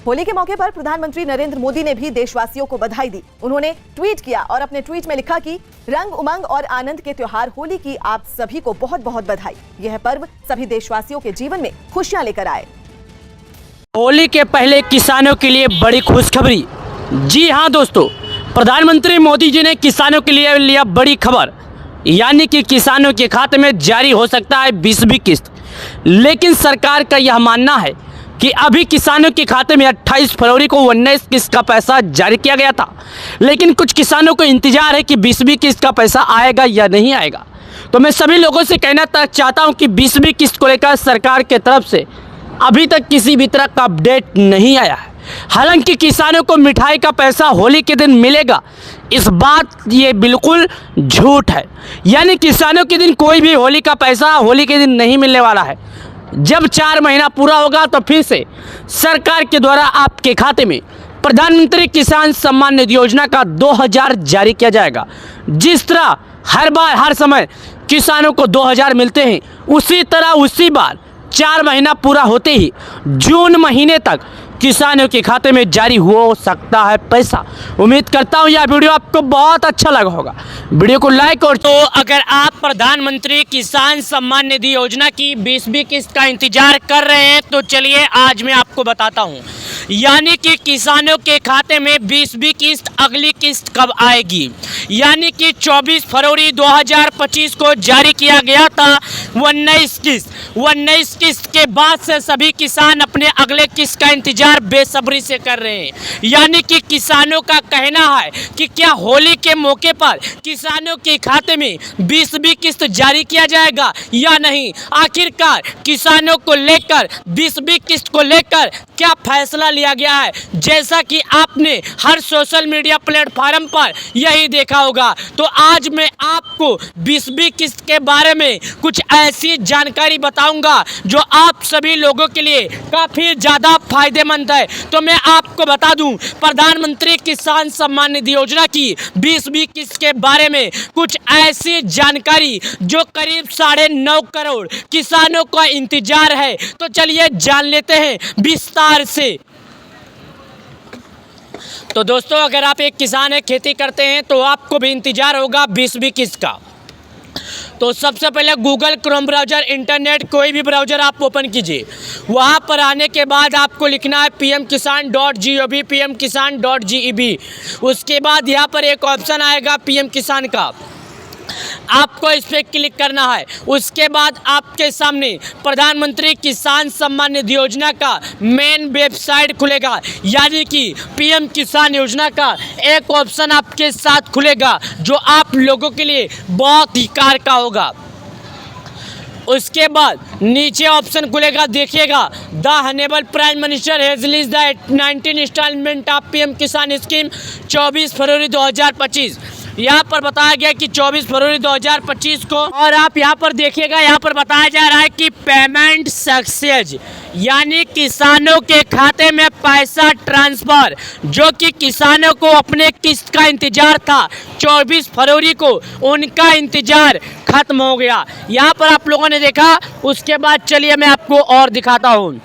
होली के मौके पर प्रधानमंत्री नरेंद्र मोदी ने भी देशवासियों को बधाई दी। उन्होंने ट्वीट किया और अपने ट्वीट में लिखा कि रंग, उमंग और आनंद के त्योहार होली की आप सभी को बहुत बहुत बधाई। यह पर्व सभी देशवासियों के जीवन में खुशियां लेकर आए। होली के पहले किसानों के लिए बड़ी खुशखबरी। जी हां दोस्तों, प्रधानमंत्री मोदी जी ने किसानों के लिए लिया बड़ी खबर, यानी कि किसानों के खाते में जारी हो सकता है 20वीं किस्त। लेकिन सरकार का यह मानना है कि अभी किसानों के खाते में 28 फरवरी को 19 किस्त का पैसा जारी किया गया था, लेकिन कुछ किसानों को इंतजार है कि 20वीं किस्त का पैसा आएगा या नहीं आएगा। तो मैं सभी लोगों से कहना चाहता हूं कि 20वीं किस्त को लेकर सरकार के तरफ से अभी तक किसी भी तरह का अपडेट नहीं आया है। हालांकि किसानों को मिठाई का पैसा होली के दिन मिलेगा, इस बात ये बिल्कुल झूठ है। यानी किसानों के दिन कोई भी होली का पैसा होली के दिन नहीं मिलने वाला है। जब 4 महीना पूरा होगा तो फिर से सरकार के द्वारा आपके खाते में प्रधानमंत्री किसान सम्मान निधि योजना का 2000 जारी किया जाएगा। जिस तरह हर बार हर समय किसानों को 2000 मिलते हैं, उसी तरह उसी बार 4 महीना पूरा होते ही जून महीने तक किसानों के खाते में जारी हो सकता है पैसा। उम्मीद करता हूं यह वीडियो आपको बहुत अच्छा लगा होगा। वीडियो को लाइक और तो अगर आप प्रधानमंत्री किसान सम्मान निधि योजना की 20वीं किस्त का इंतजार कर रहे हैं तो चलिए आज मैं आपको बताता हूं, यानी कि किसानों के खाते में 20वीं किस्त अगली किस्त कब आएगी। यानी कि 24 फरवरी 2025 को जारी किया गया था 19 किस्त के बाद से सभी किसान अपने अगले किस्त का इंतजार बेसब्री से कर रहे हैं। यानी कि किसानों का कहना है कि क्या होली के मौके पर किसानों के खाते में 20वीं किस्त जारी किया जाएगा या नहीं। आखिरकार किसानों को लेकर 20वीं किस्त को लेकर क्या फैसला लिया गया है। जैसा कि आपने हर सोशल मीडिया प्लेटफॉर्म पर यही देखा होगा, तो आज मैं आपको 20वीं किस्त के बारे में कुछ ऐसी जानकारी बताऊंगा जो आप सभी लोगों के लिए काफ़ी ज़्यादा फायदेमंद है। तो मैं आपको बता दूं, प्रधानमंत्री किसान सम्मान निधि योजना की 20वीं किस्त के बारे में कुछ ऐसी जानकारी जो करीब 9.5 करोड़ किसानों का इंतजार है। तो चलिए जान लेते हैं विस्तार से। तो दोस्तों, अगर आप एक किसान है, खेती करते हैं, तो आपको भी इंतजार होगा 20वीं किस्त का। तो सबसे पहले गूगल क्रोम ब्राउज़र, इंटरनेट कोई भी ब्राउज़र आप ओपन कीजिए। वहाँ पर आने के बाद आपको लिखना है pmkisan.gov, pmkisan.gov। उसके बाद यहाँ पर एक ऑप्शन आएगा पीएम किसान का, आपको इस पर क्लिक करना है। उसके बाद आपके सामने प्रधानमंत्री किसान सम्मान निधि योजना का मेन वेबसाइट खुलेगा, यानी कि पीएम किसान योजना का एक ऑप्शन आपके साथ खुलेगा जो आप लोगों के लिए बहुत ही कार का होगा। उसके बाद नीचे ऑप्शन खुलेगा, देखिएगा, the honourable prime minister has released the 19 instalment of PM Kisan scheme 24 फरवरी 2025। यहाँ पर बताया गया कि 24 फरवरी 2025 को, और आप यहाँ पर देखिएगा, यहाँ पर बताया जा रहा है कि पेमेंट सक्सेस, यानी किसानों के खाते में पैसा ट्रांसफर, जो कि किसानों को अपने किस्त का इंतजार था 24 फरवरी को, उनका इंतजार खत्म हो गया। यहाँ पर आप लोगों ने देखा। उसके बाद चलिए मैं आपको और दिखाता हूँ।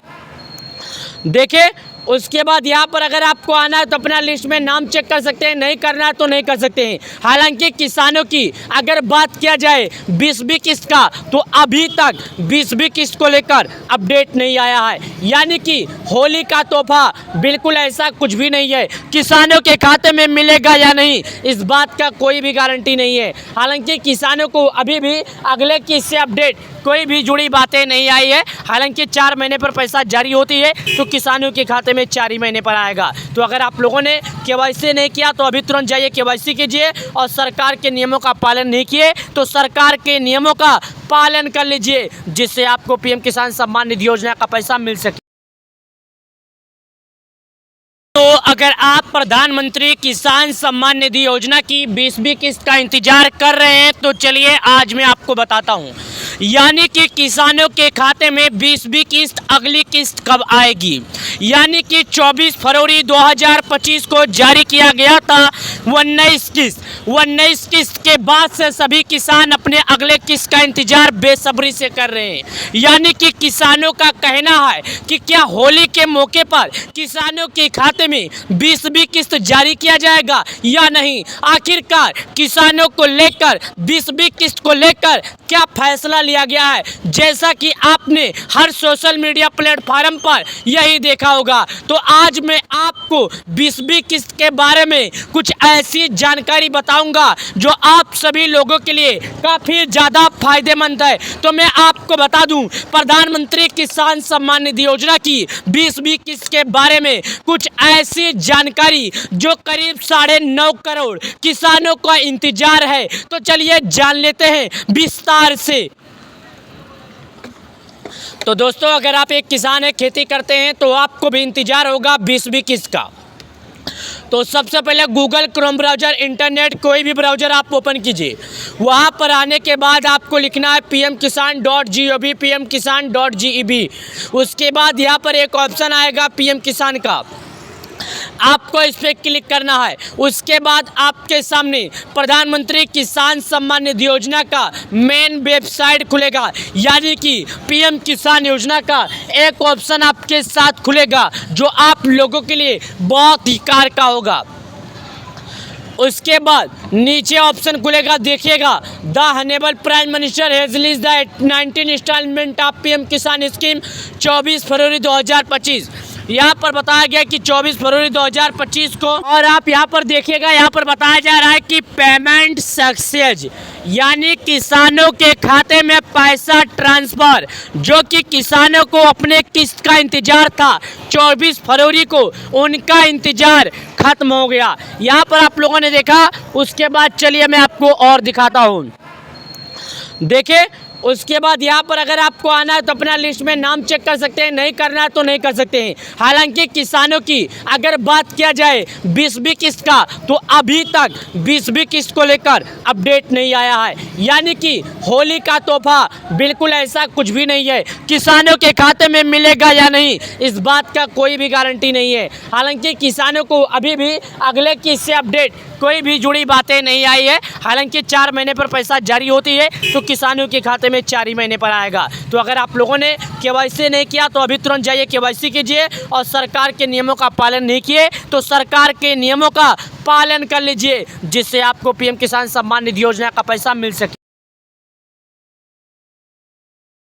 देखिए, उसके बाद यहाँ पर अगर आपको आना है तो अपना लिस्ट में नाम चेक कर सकते हैं, नहीं करना है तो नहीं कर सकते हैं। हालांकि किसानों की अगर बात किया जाए 20वीं किस्त का, तो अभी तक 20वीं किस्त को लेकर अपडेट नहीं आया है। यानी कि होली का तोहफा बिल्कुल ऐसा कुछ भी नहीं है। किसानों के खाते में मिलेगा या नहीं, इस बात का कोई भी गारंटी नहीं है। हालांकि किसानों को अभी भी अगले किस्त से अपडेट कोई भी जुड़ी बातें नहीं आई है। हालांकि 4 महीने पर पैसा जारी होती है तो किसानों के खाते में 4 ही महीने पर आएगा। तो अगर आप लोगों ने केवाईसी नहीं किया तो अभी तुरंत जाइए केवाईसी कीजिए, और सरकार के नियमों का पालन नहीं किए तो सरकार के नियमों का पालन कर लीजिए, जिससे आपको पीएम किसान सम्मान निधि योजना का पैसा मिल सके। तो अगर आप प्रधानमंत्री किसान सम्मान निधि योजना की 20वीं किस्त का इंतजार कर रहे हैं तो चलिए आज मैं आपको बताता हूं, यानी कि किसानों के खाते में 20वीं किस्त अगली किस्त कब आएगी। यानी कि 24 फरवरी 2025 को जारी किया गया था 19 किस्त। 19 किस्त के बाद से सभी किसान अपने अगले किस्त का इंतजार बेसब्री से कर रहे हैं। यानी कि किसानों का कहना है कि क्या होली के मौके पर किसानों के खाते में 20वीं किस्त जारी किया जाएगा या नहीं। आखिरकार किसानों को लेकर 20वीं किस्त को लेकर क्या फैसला लिया गया है, जैसा कि आपने हर सोशल मीडिया प्लेटफॉर्म पर यही देखा होगा। तो आज मैं आपको 20वीं किस्त के बारे में कुछ ऐसी जानकारी बताऊंगा जो आप सभी लोगों के लिए काफ़ी ज़्यादा फायदेमंद है। तो मैं आपको बता दूं, प्रधानमंत्री किसान सम्मान निधि योजना की 20वीं किस्त के बारे में कुछ ऐसी जानकारी जो करीब 9.5 करोड़ किसानों का इंतजार है। तो चलिए जान लेते हैं विस्तार से। तो दोस्तों, अगर आप एक किसान है, खेती करते हैं, तो आपको भी इंतजार होगा 20वीं किस्त का। तो सबसे पहले गूगल क्रोम ब्राउज़र, इंटरनेट कोई भी ब्राउज़र आप ओपन कीजिए। वहाँ पर आने के बाद आपको लिखना है pmkisan.gov, pmkisan.gov। उसके बाद यहाँ पर एक ऑप्शन आएगा पीएम किसान का, आपको इस पर क्लिक करना है। उसके बाद आपके सामने प्रधानमंत्री किसान सम्मान निधि योजना का मेन वेबसाइट खुलेगा, यानी कि पीएम किसान योजना का एक ऑप्शन आपके साथ खुलेगा जो आप लोगों के लिए बहुत ही कार का होगा। उसके बाद नीचे ऑप्शन खुलेगा, देखिएगा, the honourable prime minister has released the 19 instalment of PM Kisan scheme 24 फरवरी 2025। यहाँ पर बताया गया कि 24 फरवरी 2025 को, और आप यहाँ पर देखिएगा, यहाँ पर बताया जा रहा है कि पेमेंट सक्सेस, यानी किसानों के खाते में पैसा ट्रांसफर, जो कि किसानों को अपने किस्त का इंतजार था 24 फरवरी को, उनका इंतजार खत्म हो गया। यहाँ पर आप लोगों ने देखा। उसके बाद चलिए मैं आपको और दिखाता हूँ। देखिए, उसके बाद यहाँ पर अगर आपको आना है तो अपना लिस्ट में नाम चेक कर सकते हैं, नहीं करना है तो नहीं कर सकते हैं। हालांकि किसानों की अगर बात किया जाए 20वीं किस्त का, तो अभी तक 20वीं किस्त को लेकर अपडेट नहीं आया है। यानी कि होली का तोहफा बिल्कुल ऐसा कुछ भी नहीं है। किसानों के खाते में मिलेगा या नहीं, इस बात का कोई भी गारंटी नहीं है। हालांकि किसानों को अभी भी अगले किस्त से अपडेट कोई भी जुड़ी बातें नहीं आई है। हालांकि 4 महीने पर पैसा जारी होती है तो किसानों के खाते में 4 ही महीने पर आएगा। तो अगर आप लोगों ने केवाईसी नहीं किया तो अभी तुरंत जाइए केवाईसी कीजिए, और सरकार के नियमों का पालन नहीं किए तो सरकार के नियमों का पालन कर लीजिए, जिससे आपको पीएम किसान सम्मान निधि योजना का पैसा मिल सके।